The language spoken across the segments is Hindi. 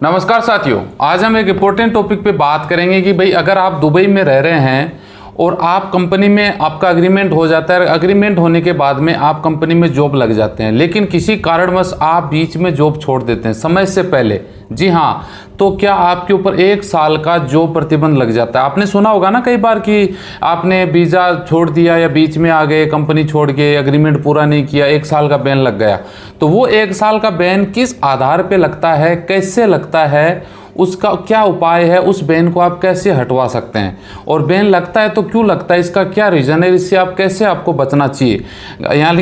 नमस्कार साथियों, आज हम एक इम्पोर्टेंट टॉपिक पे बात करेंगे कि भाई अगर आप दुबई में रह रहे हैं और आप कंपनी में आपका एग्रीमेंट हो जाता है, एग्रीमेंट होने के बाद में आप कंपनी में जॉब लग जाते हैं, लेकिन किसी कारणवश आप बीच में जॉब छोड़ देते हैं समय से पहले। जी हाँ, तो क्या आपके ऊपर 1 साल का जॉब प्रतिबंध लग जाता है। आपने सुना होगा ना कई बार कि आपने वीज़ा छोड़ दिया या बीच में आ गए, कंपनी छोड़ के एग्रीमेंट पूरा नहीं किया, 1 साल का बैन लग गया। तो वो 1 साल का बैन किस आधार पे लगता है, कैसे लगता है, उसका क्या उपाय है, उस बैन को आप कैसे हटवा सकते हैं, और बैन लगता है तो क्यों लगता है, इसका क्या रीज़न है, इससे आप कैसे आपको बचना चाहिए।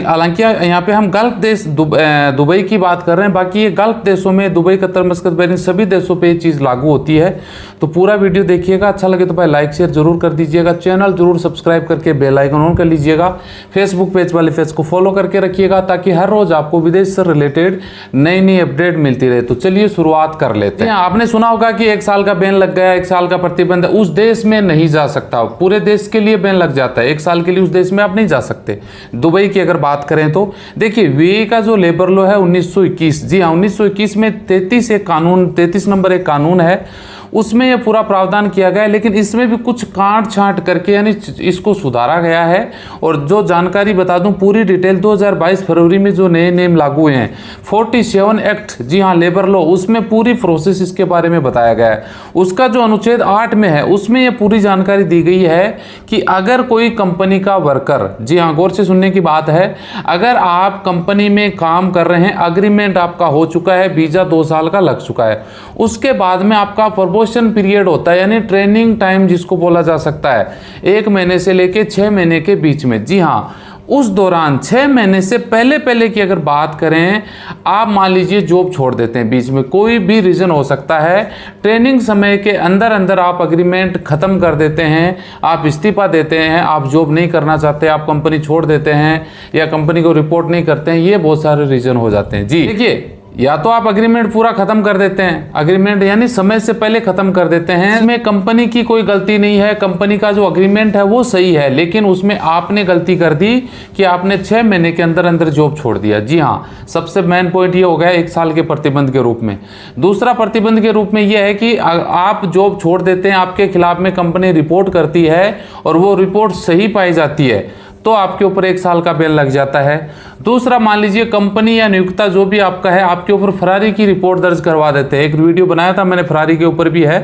हालांकि यहाँ पे हम गल्फ देश दुबई की बात कर रहे हैं, बाकी ये गल्फ देशों में दुबई, कतर, मस्कत, बहरीन सभी देशों पे ये चीज़ लागू होती है। तो पूरा वीडियो देखिएगा, अच्छा लगे तो भाई लाइक शेयर जरूर कर दीजिएगा, चैनल जरूर सब्सक्राइब करके बेल आइकन ऑन कर लीजिएगा, फेसबुक पेज वाले पेज को फॉलो करके रखिएगा ताकि हर रोज आपको विदेश से रिलेटेड नई नई अपडेट मिलती रहे। तो चलिए शुरुआत कर लेते हैं। आपने सुना होगा कि 1 साल का बैन लग गया, 1 साल का प्रतिबंध, उस देश में नहीं जा सकता, पूरे देश के लिए बैन लग जाता है। 1 साल के लिए उस देश में आप नहीं जा सकते। दुबई की अगर बात करें तो देखिए, वे का जो लेबर लॉ है 1921, जी हाँ 1921 में 33 नंबर एक कानून है, उसमें यह पूरा प्रावधान किया गया है, लेकिन इसमें भी कुछ काट छांट करके यानी इसको सुधारा गया है। और जो जानकारी बता दूं पूरी डिटेल, 2022 फरवरी में जो नए नियम लागू हुए हैं 47 एक्ट, जी हाँ लेबर लॉ, उसमें पूरी प्रोसेस इसके बारे में बताया गया है। उसका जो अनुच्छेद 8 में है उसमें यह पूरी जानकारी दी गई है कि अगर कोई कंपनी का वर्कर, जी हाँ गौर से सुनने की बात है, अगर आप कंपनी में काम कर रहे हैं, एग्रीमेंट आपका हो चुका है, वीजा 2 साल का लग चुका है, उसके बाद में आपका पीरियड होता है, यानी ट्रेनिंग टाइम जिसको बोला जा सकता है, 1 महीने से लेके 6 महीने के बीच में। जी हाँ, उस दौरान 6 महीने से पहले की अगर बात करें, आप मान लीजिए जॉब छोड़ देते हैं बीच में, कोई भी रीजन हो सकता है, ट्रेनिंग समय के अंदर आप एग्रीमेंट खत्म कर देते हैं, आप इस्तीफा देते हैं, आप जॉब नहीं करना चाहते, आप कंपनी छोड़ देते हैं या कंपनी को रिपोर्ट नहीं करते हैं, ये बहुत सारे रीजन हो जाते हैं। जी देखिए, या तो आप एग्रीमेंट पूरा खत्म कर देते हैं, एग्रीमेंट यानी समय से पहले खत्म कर देते हैं, इसमें कंपनी की कोई गलती नहीं है, कंपनी का जो एग्रीमेंट है वो सही है, लेकिन उसमें आपने गलती कर दी कि आपने 6 महीने के अंदर जॉब छोड़ दिया। जी हाँ, सबसे मेन पॉइंट ये हो गया 1 साल के प्रतिबंध के रूप में। दूसरा प्रतिबंध के रूप में यह है कि आप जॉब छोड़ देते हैं, आपके खिलाफ में कंपनी रिपोर्ट करती है और वो रिपोर्ट सही पाई जाती है तो आपके ऊपर 1 साल का बैन लग जाता है। दूसरा, मान लीजिए कंपनी या नियोक्ता जो भी आपका है आपके ऊपर फरारी की रिपोर्ट दर्ज करवा देते हैं। एक वीडियो बनाया था मैंने फरारी के ऊपर भी है,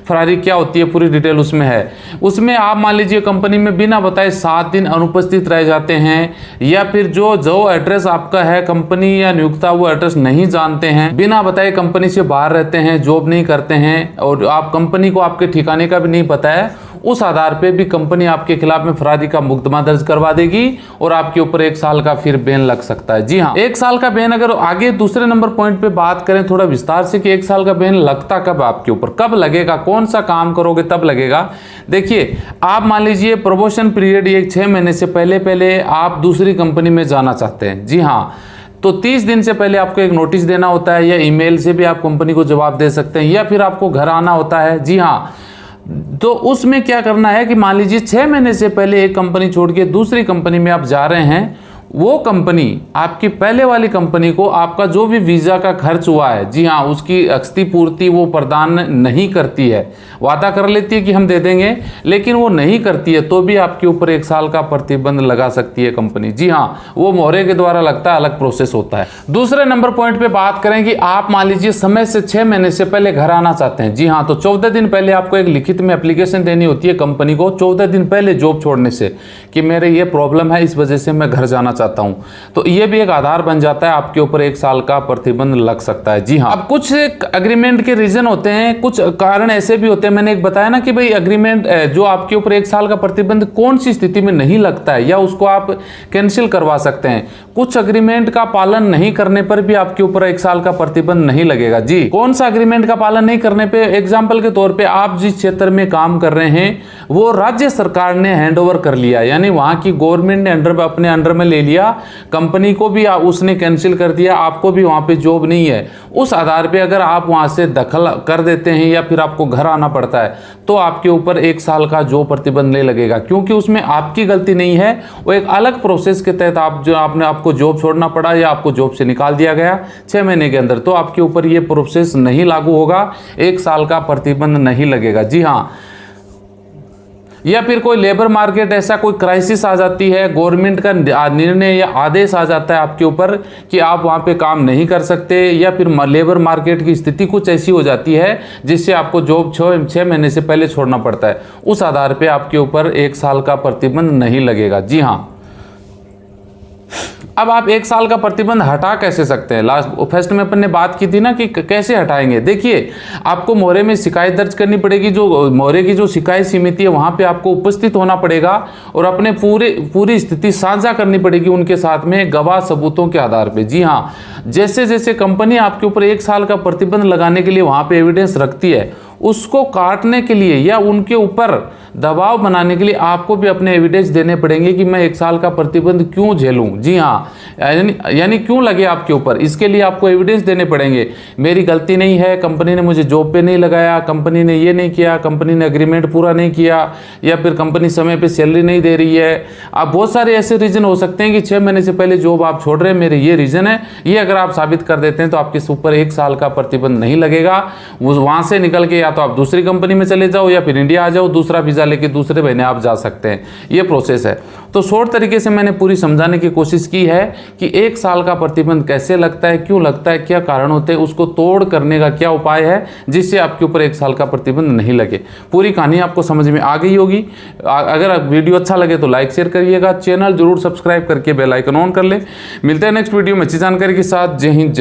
फरारी क्या होती है पूरी डिटेल उसमें है। उसमें आप मान लीजिए कंपनी में बिना बताए 7 दिन अनुपस्थित रह जाते हैं, या फिर जो एड्रेस आपका है कंपनी या नियोक्ता वो एड्रेस नहीं जानते हैं, बिना बताए कंपनी से बाहर रहते हैं, जॉब नहीं करते हैं, और आप कंपनी को आपके ठिकाने का भी नहीं पता है, उस आधार पे भी कंपनी आपके खिलाफ में फरारी का मुकदमा दर्ज करवा देगी और आपके ऊपर 1 साल का फिर बैन लग सकता है। जी हाँ, 1 साल का बैन। अगर आगे दूसरे नंबर पॉइंट पे बात करें थोड़ा विस्तार से कि 1 साल का बैन लगता कब आपके ऊपर, कब लगेगा, कौन सा काम करोगे तब लगेगा। देखिए, आप मान लीजिए प्रमोशन पीरियड ये 6 महीने से पहले आप दूसरी कंपनी में जाना चाहते हैं। जी हाँ, तो 30 दिन से पहले आपको एक नोटिस देना होता है, या ईमेल से भी आप कंपनी को जवाब दे सकते हैं, या फिर आपको घर आना होता है। जी हाँ, तो उसमें क्या करना है कि मान लीजिए 6 महीने से पहले एक कंपनी छोड़ के दूसरी कंपनी में आप जा रहे हैं, वो कंपनी आपकी पहले वाली कंपनी को आपका जो भी वीज़ा का खर्च हुआ है, जी हाँ उसकी क्षतिपूर्ति वो प्रदान नहीं करती है। वादा कर लेती है कि हम दे देंगे, लेकिन वो नहीं करती है तो भी आपके ऊपर 1 साल का प्रतिबंध लगा सकती है कंपनी। जी हाँ, वो मोहरे के द्वारा लगता है, अलग प्रोसेस होता है। दूसरे नंबर पॉइंट पे बात करें कि आप मान लीजिए समय से 6 महीने से पहले घर आना चाहते हैं। जी हाँ, तो 14 दिन पहले आपको एक लिखित में एप्लीकेशन देनी होती है कंपनी को, 14 दिन पहले जॉब छोड़ने से, कि मेरे ये प्रॉब्लम है, इस वजह से मैं घर जाना चाहता हूं। तो ये भी एक आधार बन जाता है, आपके ऊपर 1 साल का प्रतिबंध लग सकता है। जी हाँ, अब कुछ एग्रीमेंट के रीजन होते हैं, कुछ कारण ऐसे भी होते हैं, मैंने एक बताया ना कि भाई एग्रीमेंट जो आपके ऊपर 1 साल का प्रतिबंध कौन सी स्थिति में नहीं लगता है, या उसको आप कैंसिल करवा सकते हैं। कुछ एग्रीमेंट का पालन नहीं करने पर भी आपके ऊपर 1 साल का प्रतिबंध नहीं लगेगा। जी, कौन सा एग्रीमेंट का पालन नहीं करने पे? एग्जाम्पल के तौर पे आप जिस क्षेत्र में काम कर रहे हैं वो राज्य सरकार ने हैंड ओवर कर लिया, यानी वहां की गवर्नमेंट ने अपने अंडर में ले लिया लिया, कंपनी को भी उसने कैंसिल कर दिया, आपको भी वहाँ पे जॉब नहीं है, उस आधार पे अगर आप वहाँ से दखल कर देते हैं या फिर आपको घर आना पड़ता है तो आपके ऊपर 1 साल का जॉब प्रतिबंध नहीं लगेगा, क्योंकि उसमें आपकी गलती नहीं है। वो एक अलग प्रोसेस के तहत आपको जॉब छोड़ना पड़ा या आपको जॉब से निकाल दिया गया 6 महीने के अंदर, तो आपके ऊपर ये प्रोसेस नहीं लागू होगा, 1 साल का प्रतिबंध नहीं लगेगा। जी हाँ, या फिर कोई लेबर मार्केट ऐसा कोई क्राइसिस आ जाती है, गवर्नमेंट का निर्णय या आदेश आ जाता है आपके ऊपर कि आप वहाँ पे काम नहीं कर सकते, या फिर लेबर मार्केट की स्थिति कुछ ऐसी हो जाती है जिससे आपको जॉब 6 महीने से पहले छोड़ना पड़ता है, उस आधार पे आपके ऊपर 1 साल का प्रतिबंध नहीं लगेगा। जी हाँ, अब आप 1 साल का प्रतिबंध हटा कैसे सकते हैं? फर्स्ट में अपन ने बात की थी ना कि कैसे हटाएंगे। देखिए, आपको मोहरे में शिकायत दर्ज करनी पड़ेगी, जो मोहरे की जो शिकायत समिति है वहां पे आपको उपस्थित होना पड़ेगा और अपने पूरी स्थिति साझा करनी पड़ेगी उनके साथ में गवाह सबूतों के आधार पे। जी हाँ, जैसे जैसे कंपनी आपके ऊपर 1 साल का प्रतिबंध लगाने के लिए वहां पे एविडेंस रखती है, उसको काटने के लिए या उनके ऊपर दबाव बनाने के लिए आपको भी अपने एविडेंस देने पड़ेंगे कि मैं 1 साल का प्रतिबंध क्यों झेलूं। जी हाँ, यानी क्यों लगे आपके ऊपर, इसके लिए आपको एविडेंस देने पड़ेंगे। मेरी गलती नहीं है, कंपनी ने मुझे जॉब पे नहीं लगाया, कंपनी ने ये नहीं किया, कंपनी ने एग्रीमेंट पूरा नहीं किया, या फिर कंपनी समय पे सैलरी नहीं दे रही है। आप बहुत सारे ऐसे रीजन हो सकते हैं कि 6 महीने से पहले जॉब आप छोड़ रहे हैं, मेरे ये रीजन है, ये अगर आप साबित कर देते हैं तो आपके ऊपर 1 साल का प्रतिबंध नहीं लगेगा। वहां से निकल के या तो आप दूसरी कंपनी में चले जाओ या फिर इंडिया आ जाओ, दूसरा वीजा लेके दूसरे महीने आप जा सकते हैं, ये प्रोसेस है। तो शॉर्ट तरीके से मैंने पूरी समझाने की कोशिश की है कि 1 साल का प्रतिबंध कैसे लगता है, क्यों लगता है, क्या कारण होते हैं, उसको तोड़ करने का क्या उपाय है जिससे आपके ऊपर 1 साल का प्रतिबंध नहीं लगे। पूरी कहानी आपको समझ में आ गई होगी। अगर वीडियो अच्छा लगे तो लाइक शेयर करिएगा, चैनल जरूर सब्सक्राइब करके बेल आइकन ऑन कर ले। मिलते हैं नेक्स्ट वीडियो में अच्छी जानकारी के साथ। जय हिंद।